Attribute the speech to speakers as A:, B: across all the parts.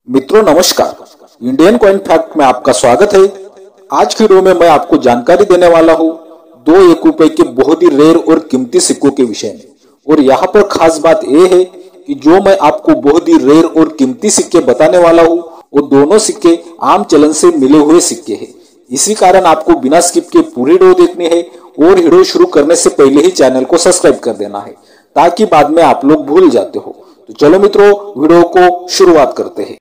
A: मित्रों नमस्कार, Indian coin fact में आपका स्वागत है। आज की वीडियो में मैं आपको जानकारी देने वाला हूँ दो एक रुपए के बहुत ही रेयर और कीमती सिक्कों के विषय में। और यहाँ पर खास बात यह है कि जो मैं आपको बहुत ही रेयर और कीमती सिक्के बताने वाला हूँ वो दोनों सिक्के आम चलन से मिले हुए सिक्के हैं। इसी कारण आपको बिना स्किप के पूरी वीडियो देखनी है और वीडियो शुरू करने से पहले ही चैनल को सब्सक्राइब कर देना है ताकि बाद में आप लोग भूल जाते हो। तो चलो मित्रों, वीडियो को शुरुआत करते हैं।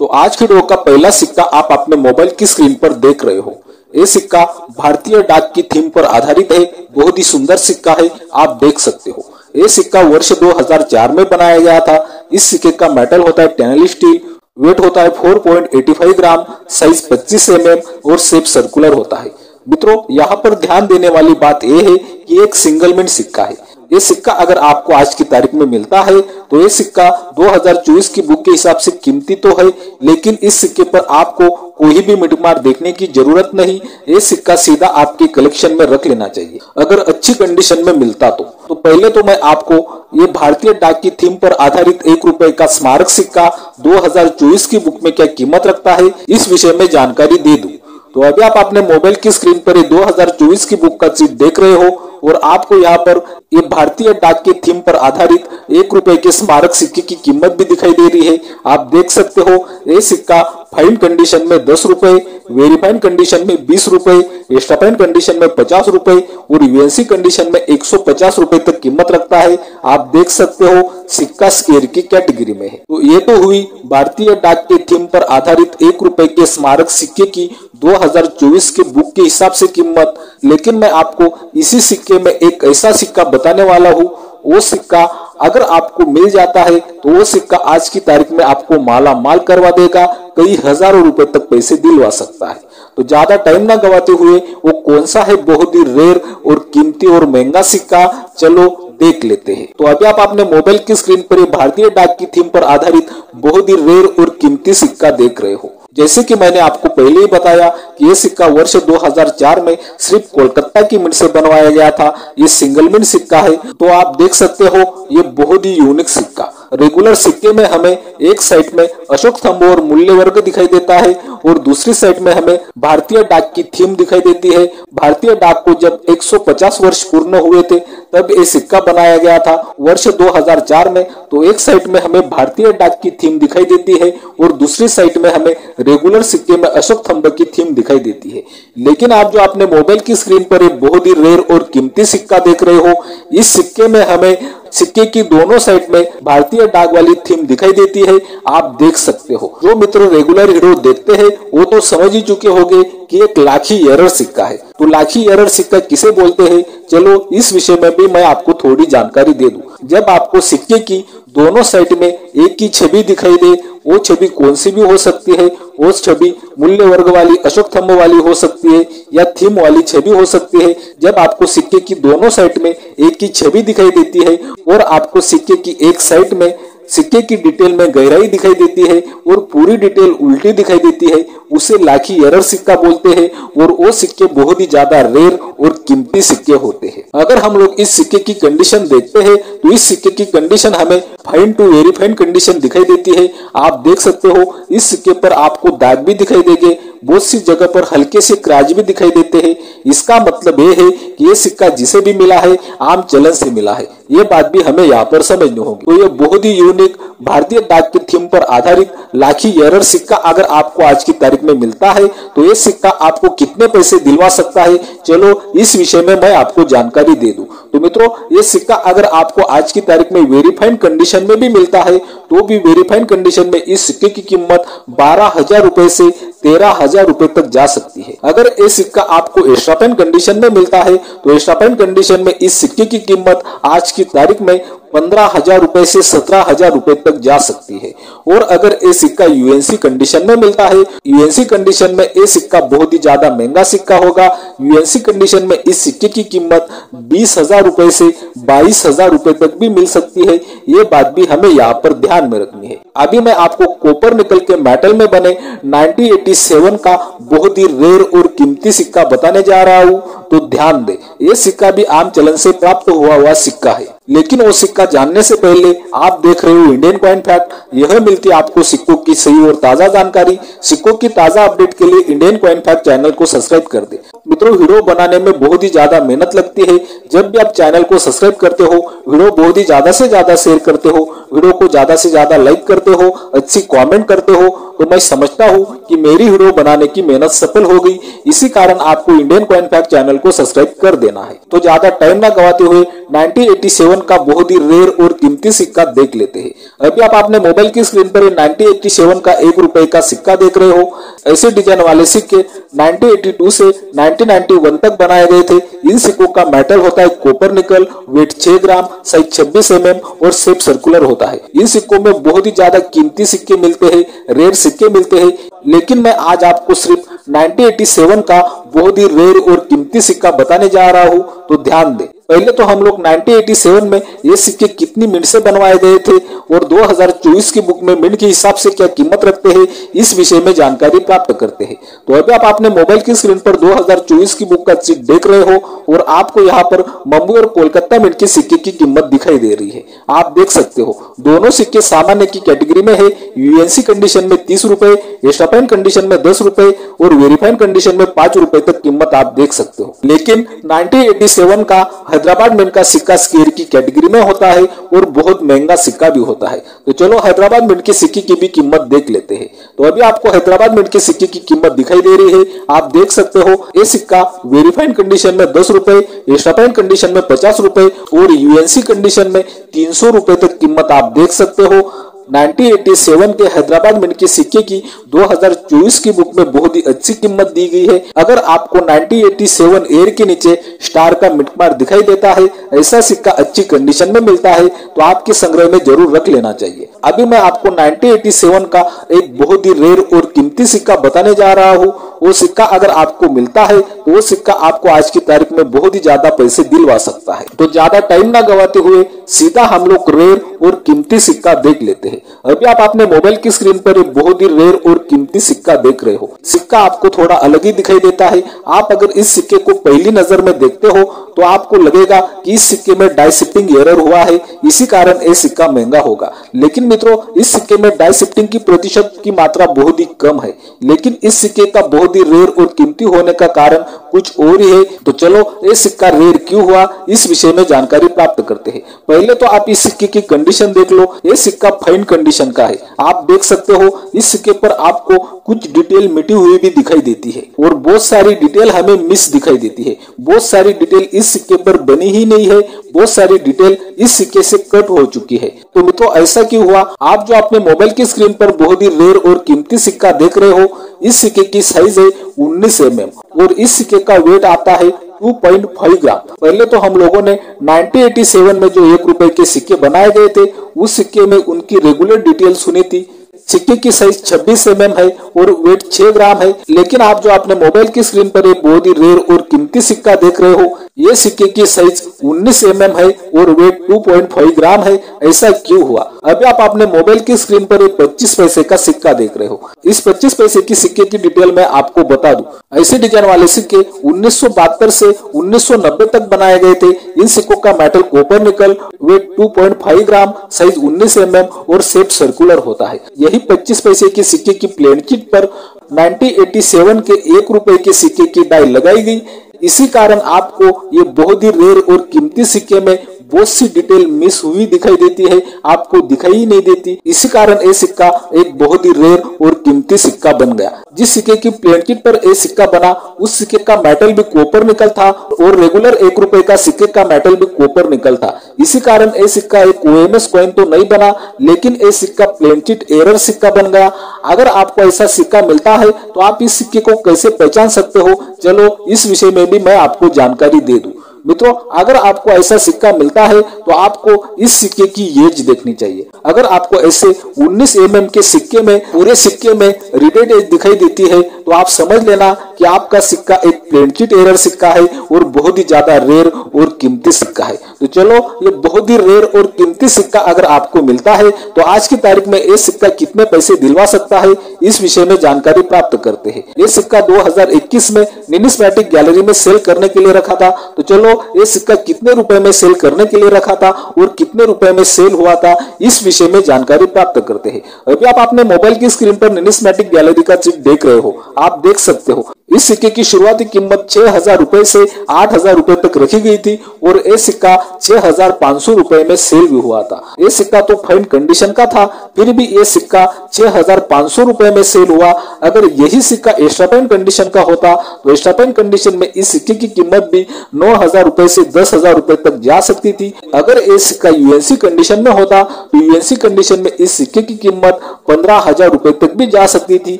A: तो आज की वीडियो का पहला सिक्का आप अपने मोबाइल की स्क्रीन पर देख रहे हो। ये सिक्का भारतीय डाक की थीम पर आधारित है। बहुत ही सुंदर सिक्का है, आप देख सकते हो। ये सिक्का वर्ष 2004 में बनाया गया था। इस सिक्के का मेटल होता है स्टेनलेस स्टील, वेट होता है 4.85 ग्राम, साइज 25 mm और शेप सर्कुलर होता है। मित्रों, यहाँ पर ध्यान देने वाली बात यह है कि एक सिंगल मिंट सिक्का है। ये सिक्का अगर आपको आज की तारीख में मिलता है तो ये सिक्का 2024 की बुक के हिसाब से कीमती तो है, लेकिन इस सिक्के पर आपको कोई भी मिटमार देखने की जरूरत नहीं। ये सिक्का सीधा आपके कलेक्शन में रख लेना चाहिए अगर अच्छी कंडीशन में मिलता तो पहले तो मैं आपको ये भारतीय डाक की थीम पर आधारित 1 रुपए का स्मारक सिक्का 2024 की बुक में क्या कीमत रखता है इस विषय में जानकारी दे दूं। तो अभी आप अपने मोबाइल की स्क्रीन पर ये 2024 की बुक का सीट देख रहे हो और आपको यहाँ पर ये भारतीय डाक की थीम पर आधारित 1 रुपए के स्मारक सिक्के की कीमत भी दिखाई दे रही है। आप देख सकते हो ये सिक्का फाइन कंडीशन में 10 रुपए, वेरीफाइन कंडीशन में 20 रुपए, एक्स्ट्रा फाइन कंडीशन में 50 रुपए और यूएनसी कंडीशन में 150 रुपए तक कीमत रखता है। आप देख सकते हो सिक्का स्केयर की कैटेगरी में है। तो ये तो हुई भारतीय डाक की थीम पर आधारित 1 रुपए के स्मारक सिक्के की 2024 के बुक के हिसाब से कीमत। लेकिन मैं आपको इसी सिक्के में एक ऐसा सिक्का बताने वाला हूँ, वो सिक्का अगर आपको मिल जाता है तो वो सिक्का आज की तारीख में आपको माला माल करवा देगा, कई हजारों रुपए तक पैसे दिलवा सकता है। तो ज्यादा टाइम ना गवाते हुए वो कौन सा है बहुत ही रेयर और कीमती और महंगा सिक्का, चलो देख लेते हैं। तो अभी आप अपने मोबाइल की स्क्रीन पर ये भारतीय डाक की थीम पर आधारित बहुत ही रेयर और कीमती सिक्का देख रहे हो। जैसे कि मैंने आपको पहले ही बताया कि ये सिक्का वर्ष 2004 में सिर्फ कोलकाता की मिंट से बनवाया गया था। ये सिंगल मिंट सिक्का है। तो आप देख सकते हो ये बहुत ही यूनिक सिक्का। रेगुलर सिक्के में हमें एक साइड में अशोक स्तंभ और मूल्य वर्ग दिखाई देता है और दूसरी साइड में हमें भारतीय डाक की थीम दिखाई देती है। भारतीय डाक को जब 150 वर्ष पूर्ण हुए थे तब ये सिक्का बनाया गया था वर्ष 2004 में। तो एक साइड में हमें भारतीय डाक की थीम दिखाई देती है और दूसरी साइड में हमें रेगुलर सिक्के में अशोक स्तंभ की थीम दिखाई देती है। लेकिन आप जो अपने मोबाइल की स्क्रीन पर एक बहुत ही रेयर और कीमती सिक्का देख रहे हो, इस सिक्के में हमें सिक्के की दोनों साइड में भारतीय डाक वाली थीम दिखाई देती है। आप देख सकते हो। जो मित्र रेगुलर वीडियो देखते हैं वो तो समझ ही चुके होंगे कि एक लाखी एरर सिक्का है। तो लाखी एरर सिक्का किसे बोलते हैं, चलो इस विषय में भी मैं आपको थोड़ी जानकारी दे दूं। जब आपको सिक्के की दोनों साइड में एक ही छवि दिखाई दे, वो छवि कौन सी भी हो सकती है। वो छवि मूल्य वर्ग वाली, अशोक स्तंभ वाली हो सकती है या थीम वाली छवि हो सकती है। जब आपको सिक्के की दोनों साइड में एक ही छवि दिखाई देती है और आपको सिक्के की एक साइड में सिक्के की डिटेल में गहराई दिखाई देती है और पूरी डिटेल उल्टी दिखाई देती है, उसे लाखी एरर सिक्का बोलते हैं। और वो सिक्के बहुत ही ज्यादा रेयर और कीमती सिक्के होते हैं। अगर हम लोग इस सिक्के की कंडीशन देखते हैं तो इस सिक्के की कंडीशन हमें fine to very fine condition दिखाई देती है। आप देख सकते हो इस सिक्के पर आपको दाग भी दिखाई देंगे, बहुत सी जगह पर हल्के से क्रैच भी दिखाई देते हैं। इसका मतलब ये है कि ये सिक्का जिसे भी मिला है आम चलन से मिला है। ये बात भी हमें यहाँ पर समझनी होगी। तो ये बहुत ही यूनिक भारतीय डाक की थीम पर आधारित लाखी एरर सिक्का अगर आपको आज की तारीख में मिलता है तो ये सिक्का आपको कितने पैसे दिलवा सकता है, चलो इस विषय में मैं आपको जानकारी दे दूं। तो मित्रों, ये सिक्का अगर आपको आज की तारीख में वेरीफाइड कंडीशन में भी मिलता है तो भी वेरीफाइड कंडीशन में इस सिक्के की कीमत 12,000 रुपए से 13,000 रुपए तक जा सकती है। अगर ये सिक्का आपको एक्स्ट्रा फाइन कंडीशन में मिलता है तो एक्स्ट्रा फाइन कंडीशन में इस सिक्के की कीमत आज की तारीख में 15,000 रुपए से 17,000 रुपए तक जा सकती है। और अगर ये सिक्का यूएनसी कंडीशन में मिलता है, यूएनसी कंडीशन में ये सिक्का बहुत ही ज्यादा महंगा सिक्का होगा। यूएनसी कंडीशन में इस सिक्के की कीमत 20,000 रुपए से 22,000 रुपए तक भी मिल सकती है। ये बात भी हमें यहाँ पर ध्यान में रखनी है। अभी मैं आपको कॉपर निकल के मेटल में बने 1987 का बहुत ही रेयर और कीमती सिक्का बताने जा रहा हूँ। तो ध्यान दें, ये सिक्का भी आम चलन से प्राप्त हुआ सिक्का है। लेकिन वो सिक्का जानने से पहले आप देख रहे हो इंडियन कॉइन फैक्ट। यह मिलती है आपको सिक्कों की सही और ताजा जानकारी। सिक्कों की ताजा अपडेट के लिए इंडियन कॉइन फैक्ट चैनल को सब्सक्राइब कर दे। मित्रों, वीडियो बनाने में बहुत ही ज्यादा मेहनत लगती है। जब भी आप चैनल को सब्सक्राइब करते हो, वीडियो बहुत ही ज्यादा से ज्यादा शेयर करते हो, वीडियो को ज्यादा से ज्यादा लाइक करते हो, अच्छी कमेंट करते हो, तो मैं समझता हूं कि मेरी वीडियो बनाने की मेहनत सफल हो गई। इसी कारण आपको इंडियन कॉइन फैक्ट चैनल को सब्सक्राइब कर देना है। तो ज्यादा टाइम ना गवाते हुए 1987 का बहुत ही रेयर और कीमती सिक्का देख लेते हैं। अभी आप अपने मोबाइल की स्क्रीन पर 1987 का 1 रुपए का सिक्का देख रहे हो। ऐसे डिजाइन वाले सिक्के 1982 से 1991 तक बनाए गए थे। इन सिक्कों का मेटल होता है कॉपर निकल, वेट 6 ग्राम, साइज 26 mm और शेप सर्कुलर होता है। इन सिक्कों में बहुत ही ज्यादा कीमती सिक्के मिलते हैं, रेयर सिक्के मिलते हैं। लेकिन मैं आज आपको सिर्फ 1987 का बहुत ही रेयर और कीमती सिक्का बताने जा रहा हूं, तो ध्यान दें। पहले तो हम लोग 1987 में ये सिक्के कितनी मिंट से बनवाए गए थे और 2024 की बुक में मिंट के हिसाब से क्या कीमत रखते हैं, इस विषय में जानकारी प्राप्त करते हैं। तो अभी आप अपने मोबाइल की स्क्रीन पर 2024 की बुक का शीट देख रहे हो और आपको यहाँ पर मुंबई और कोलकाता मिंट के सिक्के की कीमत दिखाई दे रही है। आप देख सकते हो दोनों सिक्के सामान्य की कैटेगरी में है। यूएनसी कंडीशन में 30 रुपए, एक्स्ट्रा फाइन कंडीशन में 10 रुपए और वेरीफाइन कंडीशन में 5 रुपए तक कीमत आप देख सकते हो। लेकिन 1987 का हैदराबाद मिंट का सिक्का स्केयर की कैटेगरी में होता है और बहुत महंगा सिक्का भी होता है। तो चलो हैदराबाद मिंट के सिक्के की भी कीमत देख लेते हैं। तो अभी आपको हैदराबाद मिंट के सिक्के की कीमत दिखाई दे रही है। आप देख सकते हो ये सिक्का वेरीफाइड कंडीशन में 10 रुपए, एक्स्ट्रा फाइन कंडीशन में 50 रुपए और यूएनसी कंडीशन में 300 रुपए तक कीमत आप देख सकते हो। 1987 के हैदराबाद मिंट के सिक्के की 2024 की बुक में बहुत ही अच्छी कीमत दी गई है। अगर आपको 1987 एयर के नीचे स्टार का मिंट मार्क दिखाई देता है, ऐसा सिक्का अच्छी कंडीशन में मिलता है, तो आपके संग्रह में जरूर रख लेना चाहिए। अभी मैं आपको 1987 का एक बहुत ही रेयर और कीमती सिक्का बताने जा रहा हूँ। वो सिक्का अगर आपको मिलता है तो वो सिक्का आपको आज की तारीख में बहुत ही ज्यादा पैसे दिलवा सकता है। तो ज्यादा टाइम ना गवाते हुए सीधा हम लोग रेयर और कीमती सिक्का देख लेते हैं। अभी आप अपने मोबाइल की स्क्रीन पर एक बहुत ही रेयर और कीमती सिक्का देख रहे हो। सिक्का आपको थोड़ा अलग ही दिखाई देता है। आप अगर इस सिक्के को पहली नजर में देखते हो तो आपको लगेगा कि इस सिक्के में डाई शिफ्टिंग एरर हुआ है, इसी कारण ये सिक्का महंगा होगा। लेकिन मित्रों, इस सिक्के में डाई शिफ्टिंग की प्रतिशत की मात्रा बहुत ही कम है। लेकिन इस सिक्के का बहुत ही रेयर और कीमती होने का कारण कुछ और ही है। तो चलो ये सिक्का रेयर क्यों हुआ, इस विषय में जानकारी प्राप्त करते हैं। पहले तो आप इस सिक्के की कंडीशन देख लो। ये सिक्का फाइन कंडीशन का है। आप देख सकते हो इस सिक्के पर आपको कुछ डिटेल मिटी हुई भी दिखाई देती है और बहुत सारी डिटेल हमें मिस दिखाई देती है। बहुत सारी डिटेल इस सिक्के पर बनी ही नहीं है, बहुत सारी डिटेल इस सिक्के से कट हो चुकी है। तो मित्रों, ऐसा क्यों हुआ? आप जो अपने मोबाइल की स्क्रीन पर बहुत ही रेयर और कीमती सिक्का देख रहे हो, इस सिक्के की साइज है 19 mm और इस सिक्के का वेट आता है 2.5 ग्राम। पहले तो हम लोगों ने 1987 में जो 1 रुपए के सिक्के बनाए गए थे, उस सिक्के में उनकी रेगुलर डिटेल सुनी थी। सिक्के की साइज 26 mm है और वेट 6 ग्राम है। लेकिन आप जो अपने मोबाइल की स्क्रीन पर एक बहुत ही रेयर और कीमती सिक्का देख रहे हो, ये सिक्के की साइज 19 mm है और वेट 2.5 ग्राम है। ऐसा क्यों हुआ? अभी आप अपने मोबाइल की स्क्रीन पर एक 25 पैसे का सिक्का देख रहे हो। इस 25 पैसे की सिक्के की डिटेल मैं आपको बता दूं। ऐसे डिजाइन वाले सिक्के 1972 से 1990 तक बनाए गए थे। इन सिक्कों का मेटल कॉपर निकल, वेट 2.5 ग्राम, साइज 19 mm और शेप सर्कुलर होता है। यही 25 पैसे के सिक्के की प्लेन चिट पर 1987 के 1 रुपए के सिक्के की डाई लगाई गई। इसी कारण आपको ये बहुत ही रेयर और कीमती सिक्के में बहुत सी डिटेल मिस हुई दिखाई देती है, आपको दिखाई ही नहीं देती। इसी कारण ये सिक्का एक बहुत ही रेयर और कीमती सिक्का बन गया। जिस सिक्के की प्लेन चिट पर ये सिक्का बना, उस सिक्के का मेटल भी कॉपर निकल था और रेगुलर 1 रुपए का सिक्के का मेटल भी कॉपर निकल था। इसी कारण ये सिक्का एक ओएमएस कॉइन तो नहीं बना, लेकिन ये सिक्का प्लेन चिट एरर सिक्का बन गया। अगर आपको ऐसा सिक्का मिलता है तो आप इस सिक्के को कैसे पहचान सकते हो, चलो इस विषय में भी मैं आपको जानकारी दे दूं। मित्रों, अगर आपको ऐसा सिक्का मिलता है तो आपको इस सिक्के की एज देखनी चाहिए। अगर आपको ऐसे 19 mm के सिक्के में, पूरे सिक्के में रिडेड एज दिखाई देती है तो आप समझ लेना कि आपका सिक्का एक प्लेन चिट एरर सिक्का है और बहुत ही ज्यादा रेयर और कीमती सिक्का है। तो चलो, ये बहुत ही रेयर और कीमती सिक्का अगर आपको मिलता है तो आज की तारीख में ये सिक्का कितने पैसे दिलवा सकता है, इस विषय में जानकारी प्राप्त करते हैं। ये सिक्का 2021 में न्यूमिस्मेटिक गैलरी में सेल करने के लिए रखा था। तो चलो, ये सिक्का कितने रुपए में सेल करने के लिए रखा था और कितने रुपए में सेल हुआ था, इस विषय में जानकारी प्राप्त करते हैं। अभी आप अपने मोबाइल की स्क्रीन पर न्यूमिस्मेटिक गैलरी का चित्र देख रहे हो। आप देख सकते हो इस सिक्के की शुरुआती कीमत 6,000 रुपए से 8,000 रुपए तक रखी गई थी और ये सिक्का 6,500 रुपए में सेल भी हुआ था। ये सिक्का तो फाइन कंडीशन का था, फिर भी ये सिक्का 6,500 रुपए में सेल हुआ। अगर यही सिक्का एक्स्ट्रा फाइन कंडीशन का होता तो एक्स्ट्रा फाइन कंडीशन में इस सिक्के की कीमत भी 9,000 रुपए से 10,000 रुपए तक जा सकती थी। अगर ये सिक्का यूएनसी कंडीशन में होता तो यूएनसी कंडीशन में इस सिक्के की कीमत 15,000 रुपए तक भी जा सकती थी।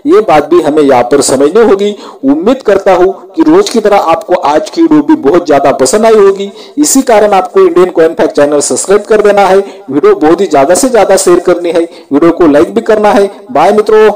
A: ये बात भी हमें यहाँ पर समझनी होगी। उम्मीद करता हूँ कि रोज की तरह आपको आज की वीडियो भी बहुत ज्यादा पसंद आई होगी। इसी कारण आपको Indian coin fact channel subscribe कर देना है, वीडियो बहुत ही ज्यादा से ज्यादा शेयर करनी है, वीडियो को लाइक भी करना है। बाय मित्रों।